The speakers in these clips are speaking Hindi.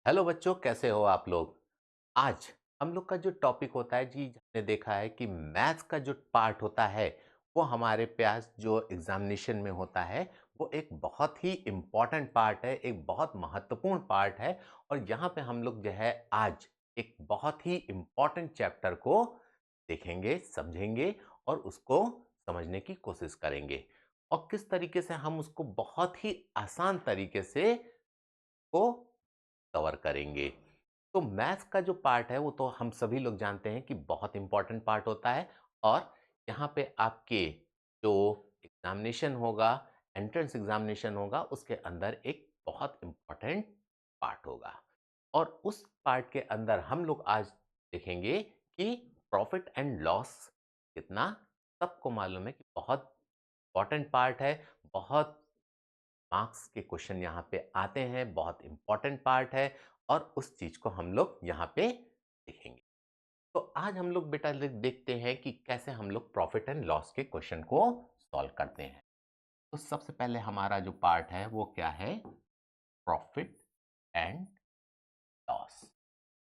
हेलो बच्चों, कैसे हो आप लोग। आज हम लोग का जो टॉपिक होता है जी, हमने देखा है कि मैथ्स का जो पार्ट होता है वो हमारे पास जो एग्जामिनेशन में होता है वो एक बहुत ही इम्पॉर्टेंट पार्ट है, एक बहुत महत्वपूर्ण पार्ट है। और यहाँ पे हम लोग जो है आज एक बहुत ही इम्पॉर्टेंट चैप्टर को देखेंगे, समझेंगे और उसको समझने की कोशिश करेंगे और किस तरीके से हम उसको बहुत ही आसान तरीके से को कवर करेंगे। तो मैथ्स का जो पार्ट है वो तो हम सभी लोग जानते हैं कि बहुत इंपॉर्टेंट पार्ट होता है। और यहाँ पे आपके जो एग्जामिनेशन होगा, एंट्रेंस एग्जामिनेशन होगा, उसके अंदर एक बहुत इंपॉर्टेंट पार्ट होगा। और उस पार्ट के अंदर हम लोग आज देखेंगे कि प्रॉफिट एंड लॉस कितना, सबको मालूम है कि बहुत इंपॉर्टेंट पार्ट है। बहुत मार्क्स के क्वेश्चन यहाँ पे आते हैं, बहुत इंपॉर्टेंट पार्ट है और उस चीज को हम लोग यहाँ पे देखेंगे। तो आज हम लोग बेटा देखते हैं कि कैसे हम लोग प्रॉफिट एंड लॉस के क्वेश्चन को सॉल्व करते हैं। तो सबसे पहले हमारा जो पार्ट है वो क्या है, प्रॉफिट एंड लॉस,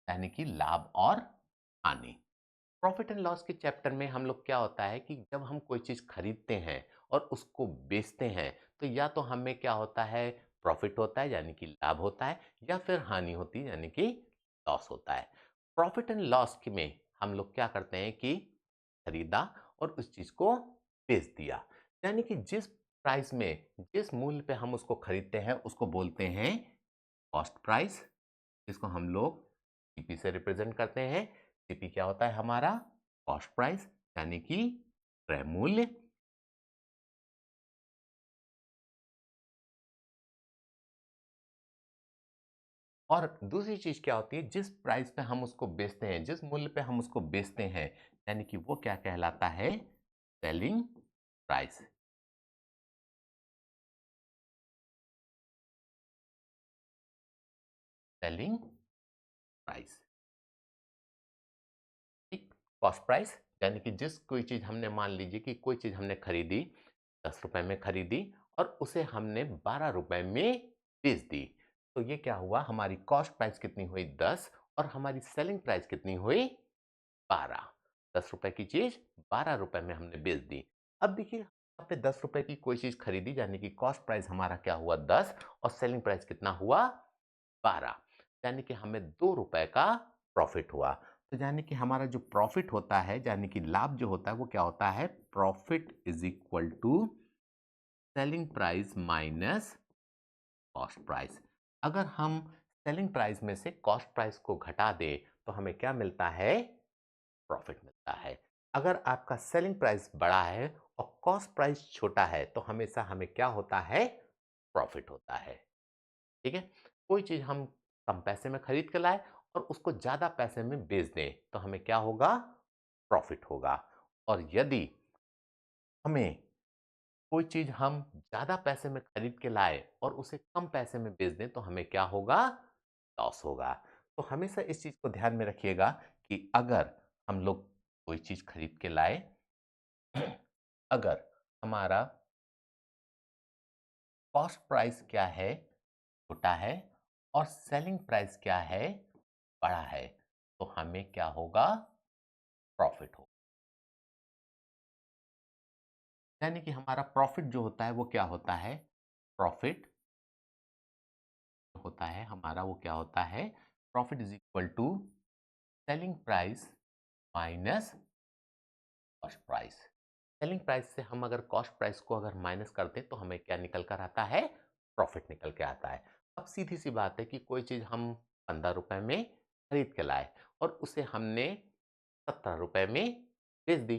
यानी कि लाभ और हानि। प्रॉफिट एंड लॉस के चैप्टर में हम लोग क्या होता है कि जब हम कोई चीज खरीदते हैं और उसको बेचते हैं तो या तो हमें क्या होता है, प्रॉफिट होता है यानी कि लाभ होता है, या फिर हानि होती है यानी कि लॉस होता है। प्रॉफिट एंड लॉस में हम लोग क्या करते हैं कि खरीदा और उस चीज को बेच दिया, यानी कि जिस प्राइस में, जिस मूल्य पे हम उसको खरीदते हैं उसको बोलते हैं कॉस्ट प्राइस, जिसको हम लोग सीपी से रिप्रेजेंट करते हैं। सीपी क्या होता है हमारा, कॉस्ट प्राइस, यानी कि क्रय मूल्य। और दूसरी चीज क्या होती है, जिस प्राइस पे हम उसको बेचते हैं, जिस मूल्य पे हम उसको बेचते हैं, यानी कि वो क्या कहलाता है, सेलिंग प्राइस। सेलिंग प्राइस, ठीक। कॉस्ट प्राइस यानी कि जिस कोई चीज हमने, मान लीजिए कि कोई चीज हमने खरीदी, 10 रुपए में खरीदी और उसे हमने 12 रुपए में बेच दी, तो ये क्या हुआ, हमारी कॉस्ट प्राइस कितनी हुई, 10, और हमारी सेलिंग प्राइस कितनी हुई, 12। 10 रुपए की चीज 12 रुपए में हमने बेच दी। अब देखिए यहाँ पे 10 रुपए की कोई चीज खरीदी, यानी कि कॉस्ट प्राइस हमारा क्या हुआ, 10, और सेलिंग प्राइस कितना हुआ, 12, यानी कि हमें 2 रुपए का प्रॉफिट हुआ। तो यानी कि हमारा जो प्रॉफिट होता है, यानी कि लाभ जो होता है वो क्या होता है, profit is equal to selling price minus cost price. अगर हम सेलिंग प्राइस में से कॉस्ट प्राइस को घटा दें तो हमें क्या मिलता है, प्रॉफिट मिलता है। अगर आपका सेलिंग प्राइस बड़ा है और कॉस्ट प्राइस छोटा है तो हमेशा हमें क्या होता है, प्रॉफिट होता है। ठीक है। कोई चीज हम कम पैसे में खरीद के लाए और उसको ज्यादा पैसे में बेच दें तो हमें क्या होगा, प्रॉफिट होगा। और यदि हमें कोई चीज हम ज्यादा पैसे में खरीद के लाए और उसे कम पैसे में बेच दें तो हमें क्या होगा, लॉस होगा। तो हमेशा इस चीज को ध्यान में रखिएगा कि अगर हम लोग कोई चीज खरीद के लाए, अगर हमारा कॉस्ट प्राइस क्या है, छोटा है, और सेलिंग प्राइस क्या है, बड़ा है, तो हमें क्या होगा, प्रॉफिट होगा। यानी कि हमारा प्रॉफिट जो होता है वो क्या होता है, प्रॉफिट होता है हमारा, वो क्या होता है, profit is equal to selling price minus cost price. Selling price से हम अगर कॉस्ट प्राइस को अगर माइनस करते तो हमें क्या निकल कर आता है, प्रॉफिट निकल के आता है। अब सीधी सी बात है कि कोई चीज हम 15 रुपए में खरीद के लाए और उसे हमने 17 रुपए में बेच दी।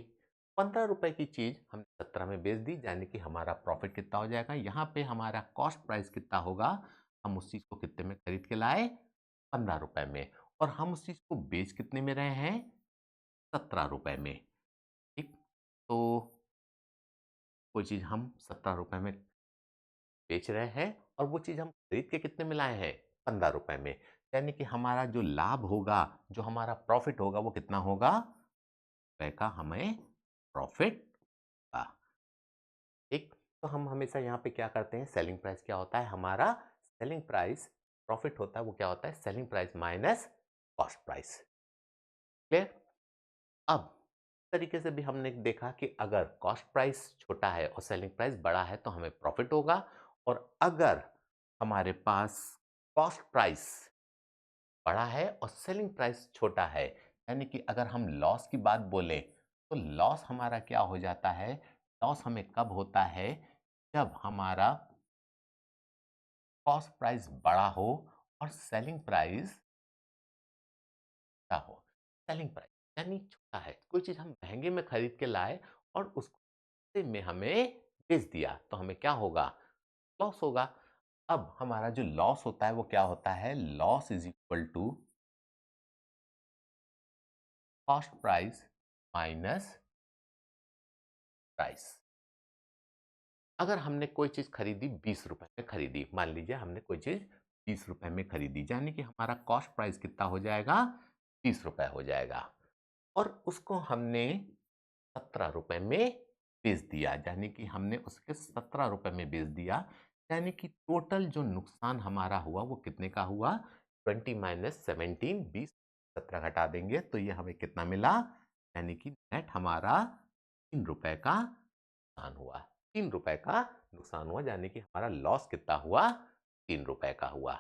15 रुपए की चीज हमने 17 में बेच दी, यानी कि हमारा प्रॉफिट कितना हो जाएगा, यहाँ पे हमारा कॉस्ट प्राइस कितना होगा, हम उस चीज को कितने में खरीद के लाए, 15 रुपए में, और हम उस चीज को बेच कितने में रहे हैं, 17 रुपए में। ठीक। तो कोई चीज हम 17 रुपए में बेच रहे हैं और वो चीज हम खरीद के कितने में लाए हैं, 15 रुपए में, यानी कि हमारा जो लाभ होगा, जो हमारा प्रॉफिट होगा वो कितना होगा, रुपए का हमें प्रॉफिट का। ठीक। तो हम हमेशा यहाँ पे क्या करते हैं, सेलिंग प्राइस क्या होता है हमारा, सेलिंग प्राइस प्रॉफिट होता है वो क्या होता है, selling price minus cost price. Clear? अब तरीके से भी हमने देखा कि अगर कॉस्ट प्राइस छोटा है और सेलिंग प्राइस बड़ा है तो हमें प्रॉफिट होगा, और अगर हमारे पास कॉस्ट प्राइस बड़ा है और सेलिंग प्राइस छोटा है, यानी कि अगर हम लॉस की बात बोलें तो लॉस हमारा क्या हो जाता है, लॉस हमें कब होता है, जब हमारा कॉस्ट प्राइस बड़ा हो और सेलिंग प्राइस क्या हो, सेलिंग प्राइस यानी छोटा है, कोई चीज हम महंगे में खरीद के लाए और उसको सस्ते में हमें बेच दिया तो हमें क्या होगा, लॉस होगा। अब हमारा जो लॉस होता है वो क्या होता है, loss is equal to cost price minus price. अगर हमने कोई चीज खरीदी 20 रुपए में खरीदी, मान लीजिए हमने कोई चीज 20 रुपए में खरीदी, यानी कि हमारा कॉस्ट प्राइस कितना हो जाएगा, 30 रुपए हो जाएगा, और उसको हमने 17 रुपए में बेच दिया, यानी कि हमने उसके 17 रुपए में बेच दिया, यानी कि टोटल जो नुकसान हमारा हुआ वो कितने का हुआ, 20 माइनस 17, 20, 17 घटा देंगे तो ये हमें कितना मिला, यानी कि नेट हमारा 3 रुपए का नुकसान हुआ। 3 रुपए का नुकसान हुआ, यानी कि हमारा लॉस कितना हुआ, 3 रुपए का हुआ।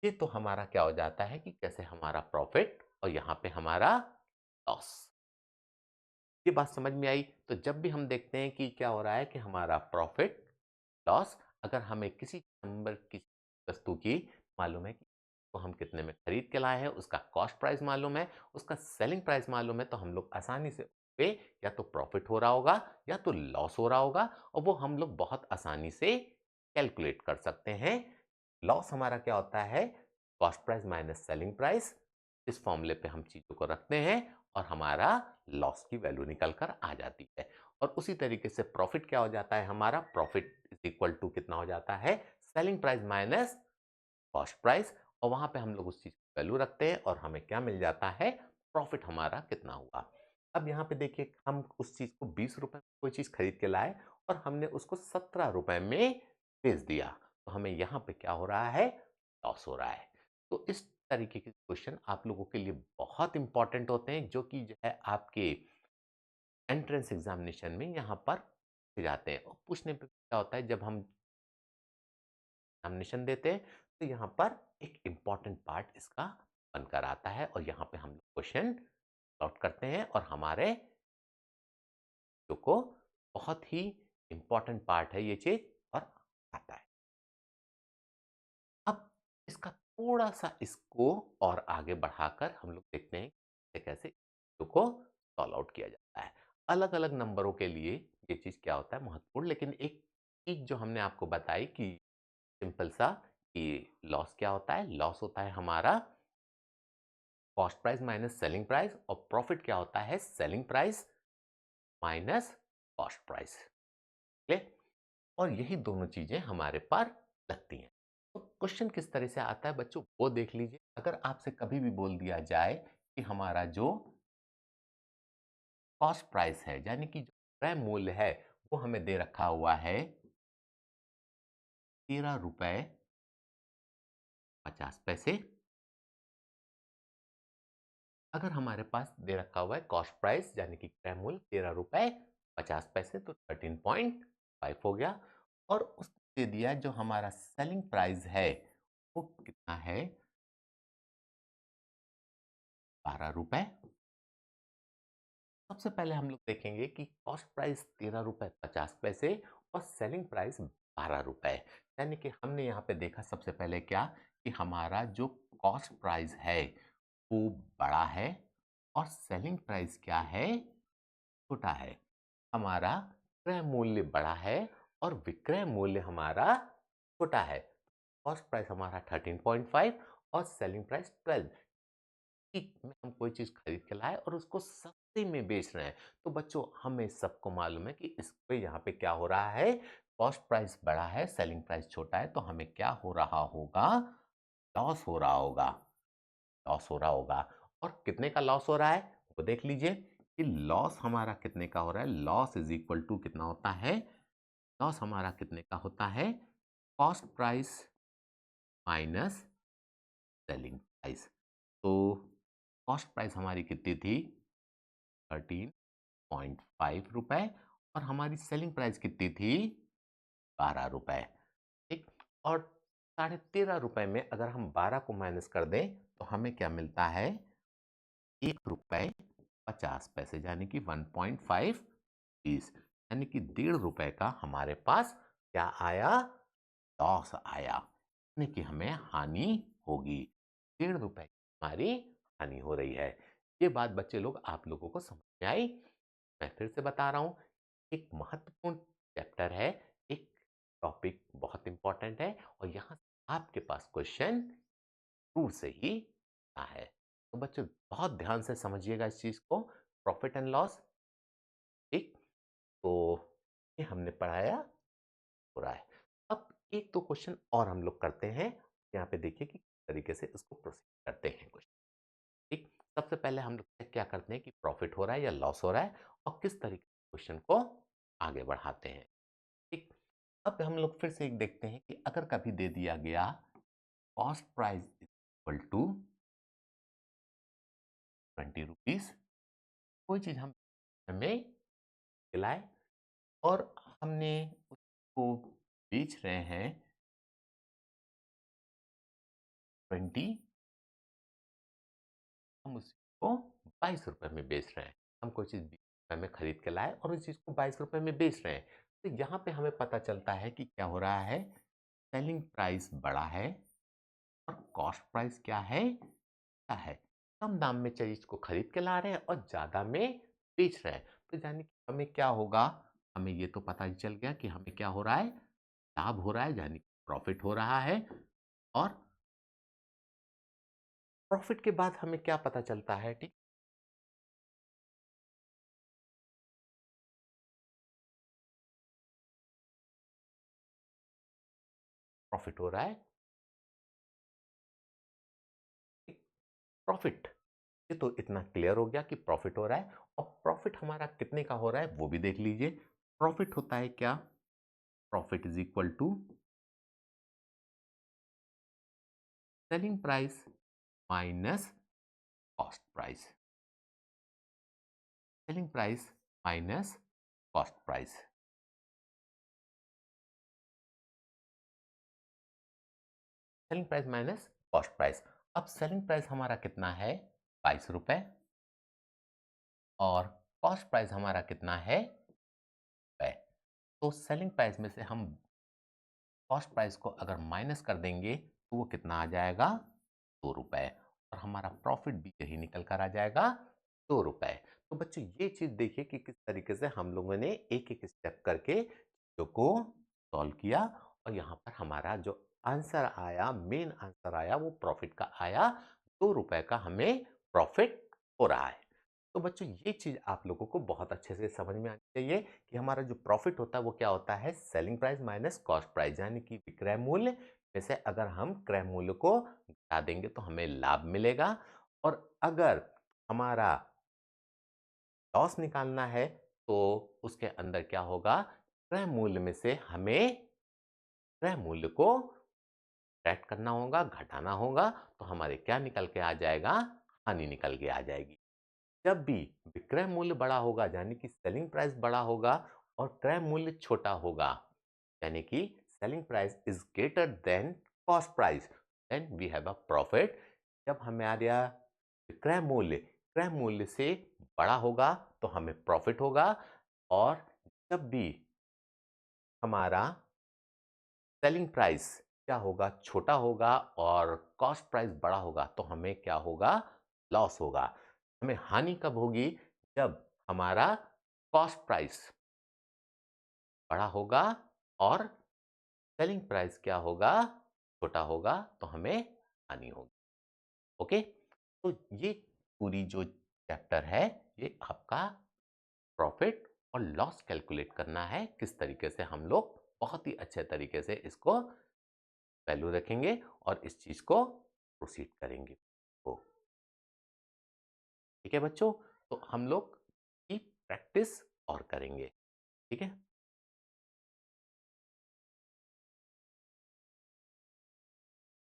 ये तो हमारा क्या हो जाता है कि कैसे हमारा प्रॉफिट और यहां पे हमारा लॉस। ये बात समझ में आई? तो जब भी हम देखते हैं कि क्या हो रहा है कि हमारा प्रॉफिट लॉस, अगर हमें किसी नंबर की वस्तु की मालूम है कि तो हम कितने में खरीद के लाए हैं, उसका कॉस्ट प्राइस मालूम है, उसका सेलिंग प्राइस मालूम है, तो हम लोग आसानी से पे या तो प्रॉफिट हो रहा होगा या तो लॉस हो रहा होगा, और वो हम लोग बहुत आसानी से कैलकुलेट कर सकते हैं। लॉस हमारा क्या होता है, cost price minus selling price. इस फॉर्मूले पे हम चीजों को रखते हैं और हमारा लॉस की वैल्यू निकल कर आ जाती है। और उसी तरीके से प्रॉफिट क्या हो जाता है, हमारा प्रॉफिट इज इक्वल टू कितना हो जाता है, selling price minus cost price, और वहां पे हम लोग उस चीज की वैल्यू रखते हैं और हमें क्या मिल जाता है, प्रॉफिट हमारा कितना हुआ। अब यहाँ पे देखिए हम उस चीज को 20 रुपए में कोई चीज खरीद के लाए और हमने उसको 17 रुपए में बेच दिया, तो हमें यहाँ पे क्या हो रहा है, लॉस हो रहा है। तो इस तरीके के क्वेश्चन आप लोगों के लिए बहुत इंपॉर्टेंट होते हैं, जो कि जो है आपके एंट्रेंस एग्जामिनेशन में यहाँ पर पूछे जाते हैं। और पूछने पे क्या होता है, जब हम एग्जामिनेशन देते हैं तो यहाँ पर एक इम्पॉर्टेंट पार्ट इसका बनकर आता है, और यहाँ पे हम लोग क्वेश्चन सॉल्व करते हैं और हमारे जो को बहुत ही इम्पॉर्टेंट पार्ट है ये चीज, और आता है। अब इसका थोड़ा सा इसको और आगे बढ़ाकर हम लोग देखते हैं कैसे कैसे चीजों को सॉल्व आउट किया जाता है। अलग अलग नंबरों के लिए ये चीज क्या होता है महत्वपूर्ण, लेकिन एक चीज जो हमने आपको बताई कि सिंपल सा कि लॉस क्या होता है, लॉस होता है हमारा cost price minus selling price, और प्रॉफिट क्या होता है, selling price minus cost price. Clear? और यही दोनों चीजें हमारे पर लगती हैं। तो क्वेश्चन किस तरह से आता है बच्चों, वो देख लीजिए। अगर आपसे कभी भी बोल दिया जाए कि हमारा जो कॉस्ट प्राइस है, यानी कि जो क्रय मूल्य है, वो हमें दे रखा हुआ है 13 रुपए 50 पैसे। अगर हमारे पास दे रखा हुआ है कॉस्ट प्राइस यानी कि क्रय मूल्य 13 रुपए 50 पैसे, तो 13.5 हो गया। और उसने दे दिया जो हमारा सेलिंग प्राइस है वो कितना है, 12 रुपए। सबसे पहले हम लोग देखेंगे कि कॉस्ट प्राइस 13 रुपए 50 पैसे और सेलिंग प्राइस 12 रुपए, यानी कि हमने यहाँ पे देखा सबसे पहले क्या, कि हमारा जो कॉस्ट प्राइस है वो बड़ा है और सेलिंग प्राइस क्या है, छोटा है। हमारा क्रय मूल्य बड़ा है और विक्रय मूल्य हमारा छोटा है। कॉस्ट प्राइस हमारा 13.5 और सेलिंग प्राइस 12 में हम कोई चीज खरीद के लाए और उसको सस्ते में बेच रहे हैं। तो बच्चों हमें सबको मालूम है कि इस पे यहाँ पे क्या हो रहा है, कॉस्ट प्राइस बड़ा है सेलिंग प्राइस छोटा है, तो हमें क्या हो रहा होगा, लॉस हो रहा होगा, लॉस हो रहा होगा। और कितने का लॉस हो रहा है वो देख लीजिए कि लॉस हमारा कितने का हो रहा है, लॉस इज इक्वल टू कितना होता है, लॉस हमारा कितने का होता है, cost price minus selling price. तो कॉस्ट प्राइस हमारी कितनी थी? 13.5 रुपए और हमारी सेलिंग प्राइस कितनी थी? 12 रुपए। ठीक। और 13.5 रुपए में अगर हम 12 को माइनस कर दें तो हमें क्या मिलता है? 1 रुपए 50 पैसे, यानी कि 1.5 पीस, यानी कि 1.5 रुपए का हमारे पास क्या आया? लॉस आया, यानी कि हमें हानि होगी। 1.5 रुपए की हमारी हानि हो रही है। ये बात बच्चे लोग आप लोगों को समझ में आई? मैं फिर से बता रहा हूं, एक महत्वपूर्ण चैप्टर है, एक टॉपिक बहुत इंपॉर्टेंट है और यहां आपके पास क्वेश्चन शुरू से ही है। तो बच्चों बहुत ध्यान से समझिएगा इस चीज को, प्रॉफिट एंड लॉस। ठीक। तो ये हमने पढ़ाया हो रहा है। अब एक दो क्वेश्चन और हम लोग करते हैं। यहाँ पे देखिए कि किस तरीके से इसको प्रोसीड करते हैं क्वेश्चन। ठीक। सबसे पहले हम लोग क्या करते हैं कि प्रॉफिट हो रहा है या लॉस हो रहा है और किस तरीके से क्वेश्चन को आगे बढ़ाते हैं। ठीक। अब हम लोग फिर से एक देखते हैं कि अगर कभी दे दिया गया cost price equal to 20 rupees, कोई चीज हम हमें खिलाए और हमने उसको बेच रहे हैं 20, हम उसको 22 रुपए में बेच रहे हैं। हम कोई चीज 20 रुपए में खरीद के लाए और उस चीज को 22 रुपए में बेच रहे हैं। तो यहाँ पे हमें पता चलता है कि क्या हो रहा है? सेलिंग प्राइस बड़ा है और कॉस्ट प्राइस क्या है? क्या है? कम दाम में चीज को खरीद के ला रहे हैं और ज्यादा में बेच रहे हैं। तो यानी कि हमें क्या होगा? हमें ये तो पता ही चल गया कि हमें क्या हो रहा है? लाभ हो रहा है, यानी प्रॉफिट हो रहा है। और प्रॉफिट के बाद हमें क्या पता चलता है? ठीक। प्रॉफिट हो रहा है। प्रॉफिट, ये तो इतना क्लियर हो गया कि प्रॉफिट हो रहा है। और प्रॉफिट हमारा कितने का हो रहा है वो भी देख लीजिए। प्रॉफिट होता है क्या? Profit is equal to selling price minus cost price. Selling price minus cost price. Selling price minus cost price. अब सेलिंग प्राइस हमारा कितना है? 22 रुपए। और कॉस्ट प्राइस हमारा कितना है? रुपए। तो सेलिंग प्राइस में से हम कॉस्ट प्राइस को अगर माइनस कर देंगे तो वो कितना आ जाएगा? 2 रुपए। और हमारा प्रॉफिट भी यही निकल कर आ जाएगा 2 रुपए। तो बच्चों ये चीज देखिए कि किस तरीके से हम लोगों ने एक एक स्टेप करके चीजों को सॉल्व किया और यहाँ पर हमारा जो आंसर आया, मेन आंसर आया, वो प्रॉफिट का आया। 2 रुपए का हमें प्रॉफिट हो रहा है। तो बच्चों ये चीज आप लोगों को बहुत अच्छे से समझ में आनी चाहिए कि हमारा जो प्रॉफिट होता है वो क्या होता है? Selling price minus cost price, यानी कि विक्रय मूल्य में से अगर हम क्रय मूल्य को घटा देंगे तो हमें लाभ मिलेगा। और अगर हमारा लॉस निकालना है तो उसके अंदर क्या होगा? क्रय मूल्य में से हमें क्रय मूल्य को सब्ट्रैक्ट करना होगा, घटाना होगा। तो हमारे क्या निकल के आ जाएगा? हानि निकल के आ जाएगी। जब भी विक्रय मूल्य बड़ा होगा यानी कि सेलिंग प्राइस बड़ा होगा और क्रय मूल्य छोटा होगा, यानी कि selling price is greater than cost price, then we have a profit. जब हमारा विक्रय मूल्य क्रय मूल्य से बड़ा होगा तो हमें प्रॉफिट होगा। और जब भी हमारा सेलिंग प्राइस क्या होगा? छोटा होगा और कॉस्ट प्राइस बड़ा होगा तो हमें क्या होगा? लॉस होगा। हमें हानि कब होगी? जब हमारा कॉस्ट प्राइस बड़ा होगा और सेलिंग प्राइस क्या होगा? छोटा होगा तो हमें हानि होगी। ओके। तो ये पूरी जो चैप्टर है ये आपका प्रॉफिट और लॉस कैलकुलेट करना है, किस तरीके से हम लोग बहुत ही अच्छे तरीके से इसको वैल्यू रखेंगे और इस चीज को प्रोसीड करेंगे। तो ठीक है बच्चों, तो हम लोग की प्रैक्टिस और करेंगे। ठीक है।